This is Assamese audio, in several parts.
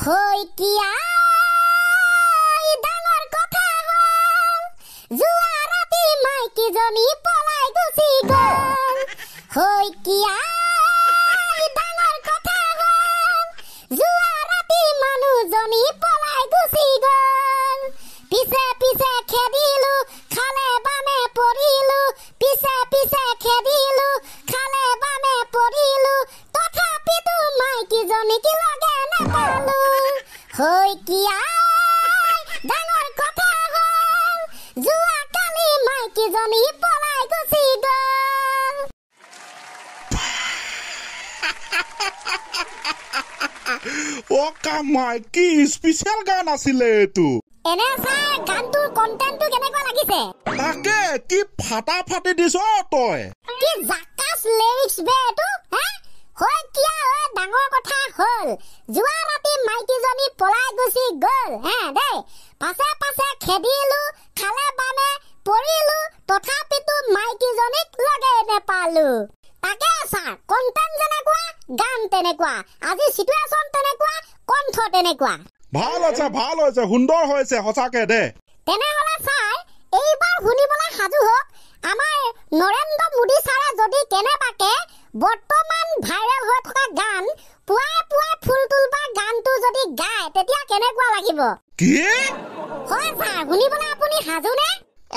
হৈকিয়া ডাঙৰ কথা হ'ল যোৱা ৰাতি মাইকীজনী পলাই গুচি গ'ল হৈকিয়া ডাঙৰ কথা হ'ল যোৱা ৰাতি মানুহজনী পলাই গুচি গ'ল পিছে পিছে খেদিলো খালে বামে পৰিলো পিছে পিছে খেদিলো খালে বামে পৰিলো তথাপিতো মাইকীজনীক লগে নাপালো হৈকিয়া ডাঙৰ কথা হ'ল যোৱা কালি মাইকীজনী পলাই গুচি গ'ল ও কামাই কি স্পেশাল গান আছিলে এটো এনে চাই গানটোৰ কন্টেন্টটো কেনেকুৱা লাগিছে তাকে কি ফাটা ফাটি দিছ তই কি জাকাস লিৰিক্স বে এটো হয় কিয়া ডাঙৰ কথা হ'ল যোৱা ৰাতি মাইকীজনী পলাই গুচি গ'ল দে পাছে পাছে খেদিলো খালে বামে পৰিলো তথাপিতো মাইকীজনীক লগে নেপালো তাকে ছাৰ কন্টেন্ট যেনেকুৱা গান তেনেকুৱা আজি সিচুৱেচন তেনেকুৱা কণ্ঠ তেনেকুৱা ভাল হৈছে সুন্দৰ হৈছে সঁচাকে দে তেনেহলে ছাৰ এইবাৰ শুনিবলৈ সাজু হওক আমাৰ নৰেন্দ্ৰ মোদী ছাৰে যদি কেনেবাকে বৰ্তমান ভাইৰেল হৈ থকা গান পুৱাই পুৱাই ফুল তুলবা গানটো যদি গায় তেতিয়া কেনেকুৱা লাগিব কি হয় ছাৰ শুনিবলৈ আপুনি সাজুনে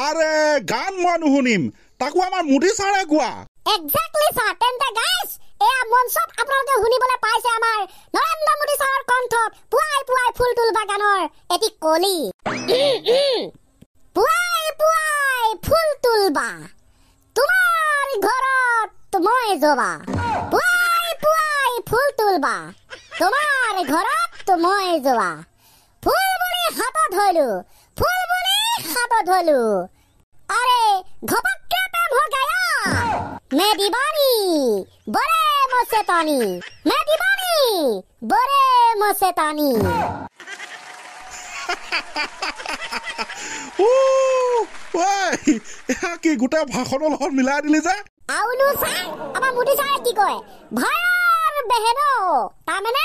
আৰে গান মই নুশুনিম তাকো আমাৰ মোদী ছাৰে গোৱা এক্সাক্টলি ছাৰ তেন্তে গাইছ এয়া মঞ্চত আপোনালোকে শুনিবলৈ পাইছে আমাৰ নৰেন্দ্ৰ মোদী ছাৰৰ কণ্ঠত পুৱাই পুৱাই ফুল তুলবা গানৰ এটি কলি পুৱাই পুৱাই ফুল তুলবা তোমাৰ ঘৰত মই যোৱা পুৱাই পুৱাই ফুল তুলবা তোমাৰ ঘৰত মই যোৱা ফুল বুলি হাতত ধৰিলো ফুল বুলি হাতত ধৰিলো আৰে ঘপককে প্ৰেম হৈ গয়া मैं दीवानी बड़े मस्तानी मैं दीवानी बड़े मस्तानी কি গোটেই ভাষণৰ লগত মিলাই দিলি যে আউনো ছাৰ আমাৰ মোদী ছাৰে কি কয় ভাইৰ বেহেনো তাৰমানে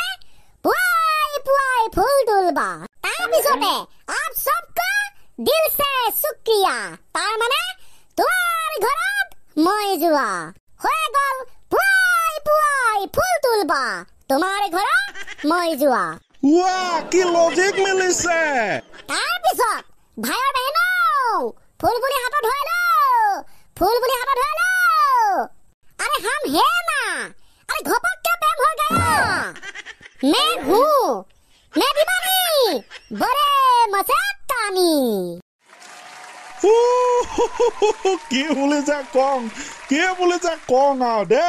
পুৱাই পুৱাই ফুল তুলবা তাৰপিছতে আপ সবকা দিল সে শুক্ৰিয়া তাৰমানে তোমাৰ ঘৰত মই যোৱা হৈ গ'ল পুৱাই পুৱাই ফুল তুলবা তোমাৰ ঘৰত মই যোৱা কি লজিক মিলিছে তাৰপিছত ভাইৰ বেহেনো ফুল বুলি হাতত ধৰিলো अरे हम है ना अरे घपक क्या प्रेम हो गया मैं हूँ मैं दीवानी बड़े मस्तानी কি বুলি যে কং আৰু দে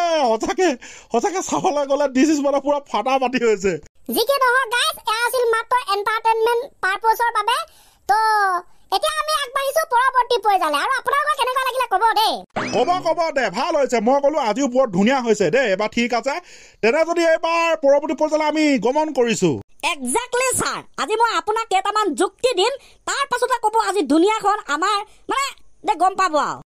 সঁচাকে চাবলৈ গ'লে দিছ ইজ মানে পুৰা ফাটা পাতি হৈছে যিকি নহয় গাইছ এয়া আছিল মাত্ৰ এণ্টাৰটেইনমেণ্ট পাৰপজৰ বাবে তো এতিয়া আমি আগবাঢ়িছো পৰৱৰ্তী পৰ্যায়লৈ আৰু আপোনালোকৰ কেনেকুৱা লাগিলে ক'ব দে ভাল হৈছে মই ক'লো আজিও বৰ ধুনীয়া হৈছে দে এবাৰ ঠিক আছে তেনে যদি এইবাৰ পৰৱৰ্তী পৰ্যায়লৈ আমি গমন কৰিছো এক্সাক্টলি ছাৰ আজি মই আপোনাক কেইটামান যুক্তি দিম তাৰ পাছতে ক'ব আজি দুনিয়াখন আমাৰ মানে গম পাব আৰু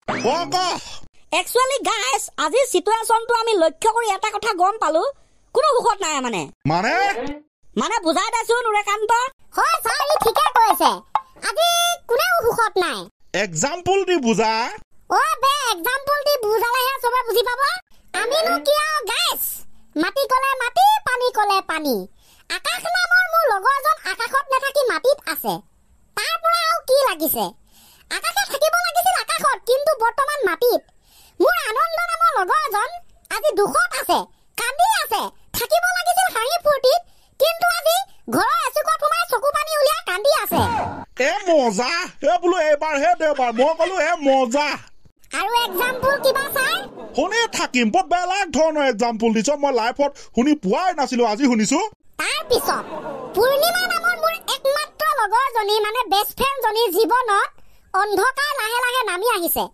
একচুৱেলি গাইছ আজি চিটুৱেশ্যনটো আমি লক্ষ্য কৰি এটা কথা গম পালো কোনো সুখত নাই মানে বুজাই দিছো নুৰেকান্ত হয় ছাৰ ই ঠিকে কৈছে আজি কোনেও সুখত নাই এক্সাম্পল দি বুজা এক্সাম্পল দি বুজালেহে চবে বুজি পাব আমিনো কি আৰু গাইছ মাটি কলে মাটি পানী কলে পানী আকাশ নামৰ মোৰ লগৰজন আকাশত নাথাকি মাটিত আছে তাৰ পৰা আৰু কি লাগিছে আকাশে থাকিব লাগিছিল আকাশত কিন্তু বৰ্তমান মাটিত মোৰ আনন্দ নামৰ লগৰজন আজি দুখত আছে কান্দি আছে থাকিব লাগিছিল হাঁহি ফূৰ্তিত কিন্তু আজি ঘৰৰ এচুকত সোমাই চকু পানী উলিয়াই কান্দি আছে মজা বোলো এইবাৰহে দেওবাৰ মই ক'লো মজা আৰু এক্সাম্পল কিবা চাই শুনি থাকিম বৰ বেলেগ ধৰণৰ এক্সাম্পল দিছ মই লাইফত শুনি পোৱাই নাছিলো আজি শুনিছো তাৰপিছত পূৰ্ণিমা নামৰ মোৰ একমাত্ৰ লগৰজনী মানে বেষ্ট ফ্ৰেণ্ডজনীৰ জীৱনত অন্ধকাৰ লাহে লাহে নামি আহিছে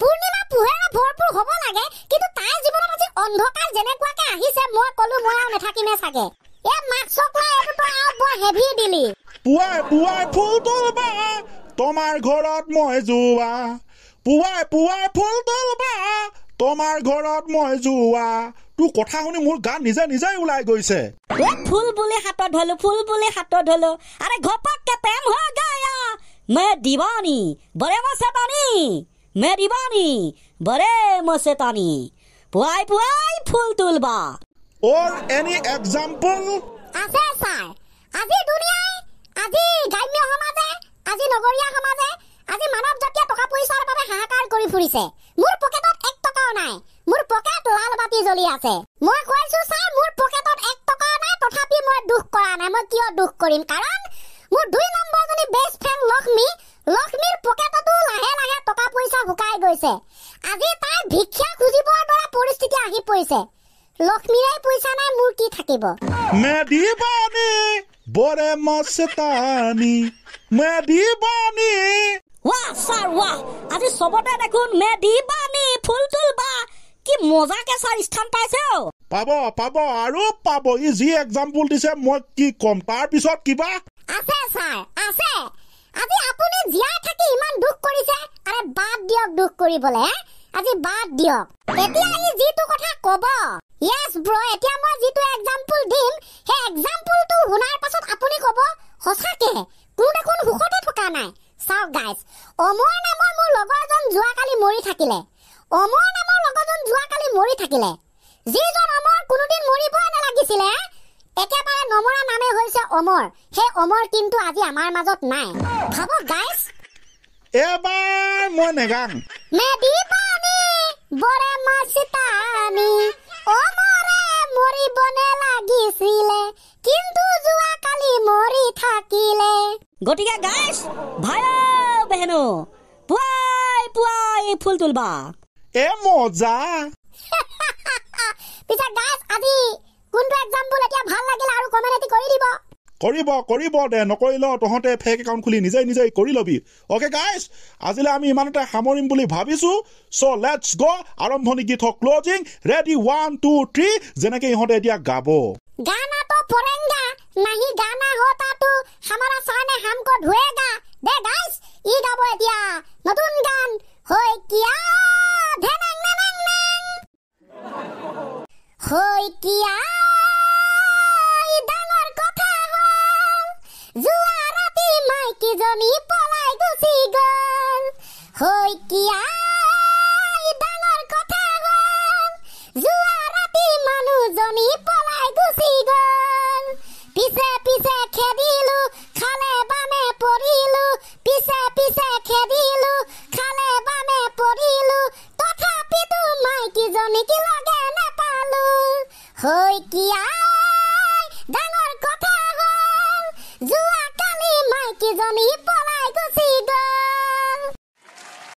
পূৰ্ণিমা পোহৰে ভৰপূৰ হ'ব লাগে কিন্তু তাইৰ জীৱনত আজি অন্ধকাৰ যেনেকুৱাকে আহিছে মই ক'লো মই আৰু নাথাকিমে চাগে মাকচকলা এইটোতো আৰু বৰ হেভি দিলি পুৱাই পুৱাই ফুল তুলবা তোমাৰ ঘৰত মই যোৱা পুৱাই পুৱাই ফুল তুলবা তোমাৰ ঘৰত মই যোৱা তোৰ কথা শুনি মোৰ গান নিজে নিজেই ওলাই গৈছে ফুল বুলি হাতত ধলো ফুল বুলি হাতত ধলো আরে ঘপককে প্রেম হয়ে গায়া मैं दीवानी बड़े मस्तानी मैं दीवानी बड़े मस्तानी पुआई पुआई फूल तुलबा or any example আছে স্যার আজি দুনিয়ায় আজি গ্ৰাম্য সমাজে আজি নগৰীয়া সমাজে আজি মানৱ জাতিয়ে টকা পইচাৰ বাবে হাহাকাৰ কৰি ফুৰিছে মোৰ পকেটত 1 টকাও নাই মোৰ পকেট লাল বাতি জ্বলি আছে মই কৈছো স্যাৰ মোৰ পকেটত 1 টকা নাই তথাপি মই দুখ কৰা নাই মই কিয় দুখ কৰিম কাৰণ মোৰ 2 নম্বৰ জনী বেষ্ট ফ্ৰেণ্ড লক্ষ্মীৰ পকেটতো লাহে লাহে টকা পইচা শুকাই গৈছে আজি তাই ভিক্ষা খুজিবৰ দৰে পৰিস্থিতি আহি পৰিছে লক্ষ্মীৰে পইচা নাই মোৰ কি থাকিব मैं दीवानी बड़े मस्तानी मैं दीवानी वाह सर वाह আজি সবতে দেখুন मैं दीवानी फूल तुलबा কি মজাকে স্যার স্থান পাইছে পাব আৰু পাব ই যি এক্সাম্পল দিছে মই কি কম তাৰ পিছত কিবা আছে স্যাৰ আছে আজি আপুনি জিয়া থাকি ইমান দুখ কৰিছে আৰে বাদ দিয়ক দুখ কৰিবলে আজি বাদ দিয়ক এতিয়া ই যিটো কথা কব yes bro এতিয়া মই যিটো এক্সাম্পল দিম হে এক্সাম্পলটো শুনাৰ পাছত আপুনি কব হসাকে কোন দেখোন হুকতে থকা নাই চাও গাইস অমৰ নামৰ মোৰ লগৰজন যোৱাকালি মৰি থাকিলে অমৰ নামৰ লগৰজন যোৱাকালি মৰি থাকিলে যিজন অমৰ কোনোদিন মৰিবই নালাগিছিলে একেবাৰে নমৰা নামে হৈছে অমৰ হে অমৰ কিন্তু আজি আমাৰ মাজত নাই ভাবক গাইস এবাৰ মই নেগাং মে দীৱানী বৰে মস্তানী অমৰে মৰিবনে লাগিছিলে কিন্তু যোৱাকালি মৰি থাকিলে গটিকে গাইস ভাই বেহেনো পুয়াই পুয়াই ফুল তুলবা এ মজা পিছে গাইস আজি কোনটো এক্সাম্পল এতিয়া ভাল লাগিল আৰু কমেন্ট কৰিব দে নকৰিলেও তহঁতে ফেক একাউণ্ট খুলি নিজে কৰি লবি অ'কে গাইজ আজিলৈ আমি ইমানতে সামৰিম বুলি ভাবিছো চ' লেটছ গ আৰম্ভণি গীত ক্লজিং ৰেডি 1 2 3 যেনেকে ইহঁতে এতিয়া গাব गाना तो फोरेंगा नहीं गाना होता तो हमारा साने हमको धोएगा दे गाइस ई गाबो एतिया नतुन गान होय किया धनंग नंग नंग होय किया ई डांगर कथा हल जुआ राती माइकी जनी पলাই गुसी गल होय किया ई डांगर कथा हल जुआ राती मानु जनी पলাই गुसी गल পিছে পিছে খেদিলু খালে বামে পড়িলু পিছে পিছে খেদিলু খালে বামে পড়িলু তথাপি তো মাইকি জনী কি লাগে নাপালু হই কিয়া ডাঙৰ কথা হল যোৱা কালি মাইকি জনী